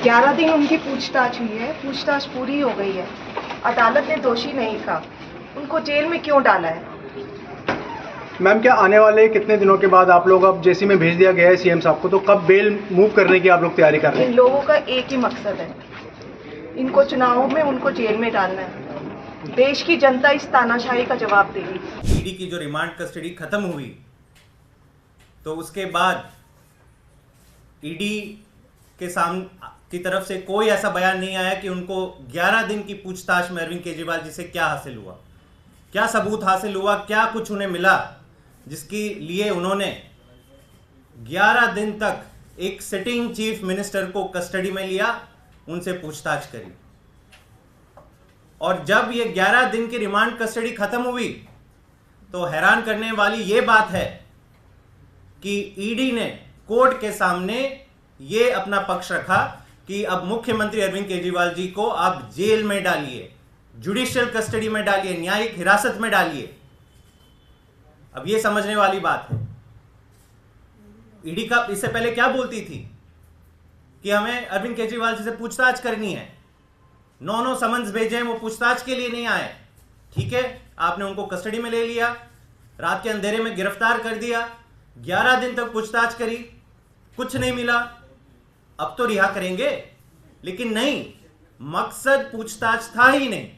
11 दिन उनकी पूछताछ हुई है, पूछताछ पूरी हो गई है। अदालत ने दोषी नहीं कहा, उनको जेल में क्यों डाला है? मैम, क्या आने वाले कितने दिनों के बाद आप लोग अब जेसी में भेज दिया गया है सीएम साहब को, तो कब बेल मूव करने की आप लोग तैयारी कर रहे हैं? इन लोगों का एक ही मकसद है, इनको चुनावों में उनको जेल में डालना है। देश की जनता इस तानाशाही का जवाब देगी। ईडी की जो रिमांड कस्टडी खत्म हुई तो उसके बाद ईडी के सामने की तरफ से कोई ऐसा बयान नहीं आया कि उनको 11 दिन की पूछताछ में अरविंद केजरीवाल जी से क्या हासिल हुआ, क्या सबूत हासिल हुआ, क्या कुछ उन्हें मिला जिसके लिए उन्होंने 11 दिन तक एक सिटिंग चीफ मिनिस्टर को कस्टडी में लिया, उनसे पूछताछ करी। और जब ये 11 दिन की रिमांड कस्टडी खत्म हुई तो हैरान करने वाली ये बात है कि ईडी ने कोर्ट के सामने ये अपना पक्ष रखा कि अब मुख्यमंत्री अरविंद केजरीवाल जी को आप जेल में डालिए, जुडिशियल कस्टडी में डालिए, न्यायिक हिरासत में डालिए। अब ये समझने वाली बात है, ईडी का इससे पहले क्या बोलती थी कि हमें अरविंद केजरीवाल जी से पूछताछ करनी है, 9 समन्स भेजे, वो पूछताछ के लिए नहीं आए। ठीक है, आपने उनको कस्टडी में ले लिया, रात के अंधेरे में गिरफ्तार कर दिया, 11 दिन तक पूछताछ करी, कुछ नहीं मिला, अब तो रिहा करेंगे। लेकिन नहीं, मकसद पूछताछ था ही नहीं।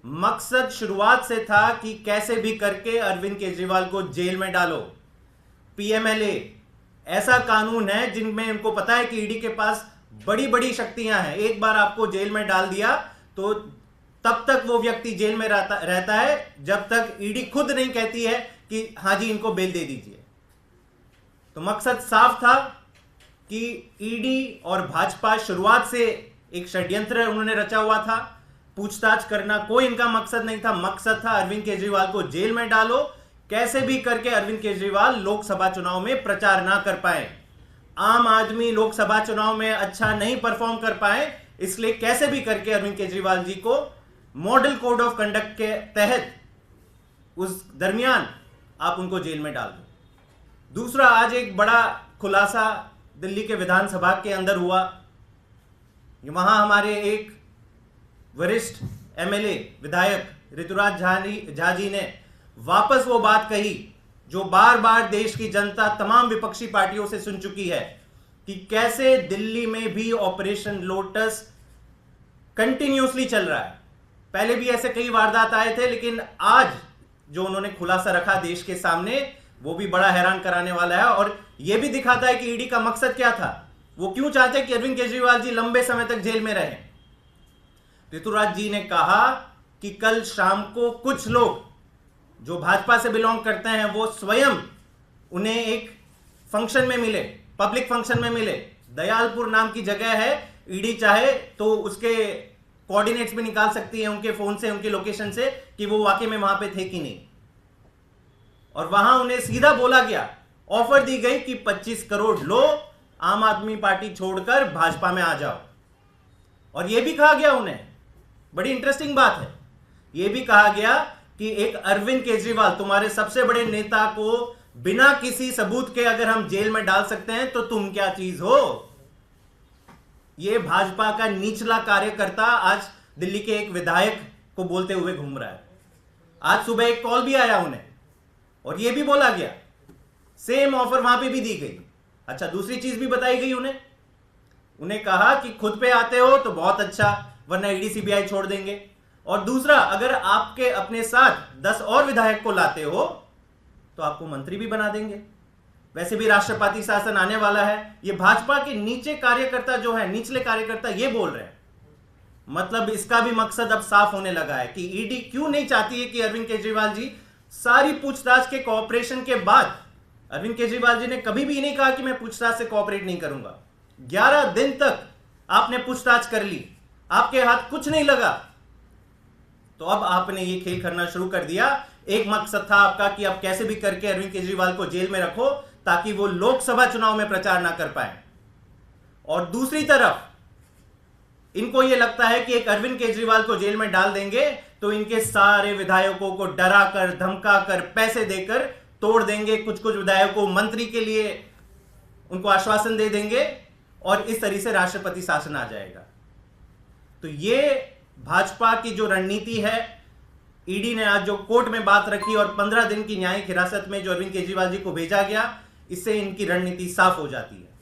मकसद शुरुआत से था कि कैसे भी करके अरविंद केजरीवाल को जेल में डालो। पीएमएलए ऐसा कानून है जिनमें उनको पता है कि ईडी के पास बड़ी बड़ी शक्तियां हैं, एक बार आपको जेल में डाल दिया तो तब तक वो व्यक्ति जेल में रहता है जब तक ईडी खुद नहीं कहती है कि हां जी इनको बेल दे दीजिए। तो मकसद साफ था कि ईडी और भाजपा शुरुआत से एक षड्यंत्र उन्होंने रचा हुआ था, पूछताछ करना कोई इनका मकसद नहीं था। मकसद था अरविंद केजरीवाल को जेल में डालो, कैसे भी करके अरविंद केजरीवाल लोकसभा चुनाव में प्रचार ना कर पाए, आम आदमी लोकसभा चुनाव में अच्छा नहीं परफॉर्म कर पाए, इसलिए कैसे भी करके अरविंद केजरीवाल जी को मॉडल कोड ऑफ कंडक्ट के तहत उस दरमियान आप उनको जेल में डाल दो। दूसरा, आज एक बड़ा खुलासा दिल्ली के विधानसभा के अंदर हुआ। वहां हमारे एक वरिष्ठ एमएलए विधायक ऋतुराज झा जी ने वापस वो बात कही जो बार बार देश की जनता तमाम विपक्षी पार्टियों से सुन चुकी है कि कैसे दिल्ली में भी ऑपरेशन लोटस कंटिन्यूअसली चल रहा है। पहले भी ऐसे कई वारदात आए थे, लेकिन आज जो उन्होंने खुलासा रखा देश के सामने वो भी बड़ा हैरान कराने वाला है और यह भी दिखाता है कि ईडी का मकसद क्या था, वो क्यों चाहते कि अरविंद केजरीवाल जी लंबे समय तक जेल में रहें। ऋतुराज जी ने कहा कि कल शाम को कुछ लोग जो भाजपा से बिलोंग करते हैं वो स्वयं उन्हें एक फंक्शन में मिले, पब्लिक फंक्शन में मिले। दयालपुर नाम की जगह है, ईडी चाहे तो उसके कोऑर्डिनेट्स भी निकाल सकती है उनके फोन से, उनकी लोकेशन से कि वो वाकई में वहां पे थे कि नहीं। और वहां उन्हें सीधा बोला गया, ऑफर दी गई कि 25 करोड़ लो, आम आदमी पार्टी छोड़कर भाजपा में आ जाओ। और यह भी कहा गया उन्हें, बड़ी इंटरेस्टिंग बात है, यह भी कहा गया कि एक अरविंद केजरीवाल तुम्हारे सबसे बड़े नेता को बिना किसी सबूत के अगर हम जेल में डाल सकते हैं तो तुम क्या चीज हो। यह भाजपा का निचला कार्यकर्ता आज दिल्ली के एक विधायक को बोलते हुए घूम रहा है। आज सुबह एक कॉल भी आया उन्हें और यह भी बोला गया, सेम ऑफर वहां पे भी दी गई। अच्छा, दूसरी चीज भी बताई गई उन्हें कहा कि खुद पे आते हो तो बहुत अच्छा, वरना ईडी सीबीआई छोड़ देंगे। और दूसरा, अगर आपके अपने साथ 10 और विधायक को लाते हो तो आपको मंत्री भी बना देंगे, वैसे भी राष्ट्रपति शासन आने वाला है। ये भाजपा के नीचे कार्यकर्ता जो है, निचले कार्यकर्ता ये बोल रहे हैं। मतलब इसका भी मकसद अब साफ होने लगा है कि ईडी क्यों नहीं चाहती है कि अरविंद केजरीवाल जी सारी पूछताछ के कोऑपरेशन के बाद, अरविंद केजरीवाल जी ने कभी भी नहीं कहा कि मैं पूछताछ से कोऑपरेट नहीं करूंगा। 11 दिन तक आपने पूछताछ कर ली, आपके हाथ कुछ नहीं लगा, तो अब आपने ये खेल करना शुरू कर दिया। एक मकसद था आपका कि अब कैसे भी करके अरविंद केजरीवाल को जेल में रखो ताकि वो लोकसभा चुनाव में प्रचार ना कर पाए। और दूसरी तरफ इनको यह लगता है कि एक अरविंद केजरीवाल को जेल में डाल देंगे तो इनके सारे विधायकों को डराकर, धमकाकर, पैसे देकर तोड़ देंगे। कुछ कुछ विधायकों को मंत्री के लिए उनको आश्वासन दे देंगे और इस तरीके से राष्ट्रपति शासन आ जाएगा। तो ये भाजपा की जो रणनीति है, ईडी ने आज जो कोर्ट में बात रखी और 15 दिन की न्यायिक हिरासत में जो अरविंद केजरीवाल जी को भेजा गया, इससे इनकी रणनीति साफ हो जाती है।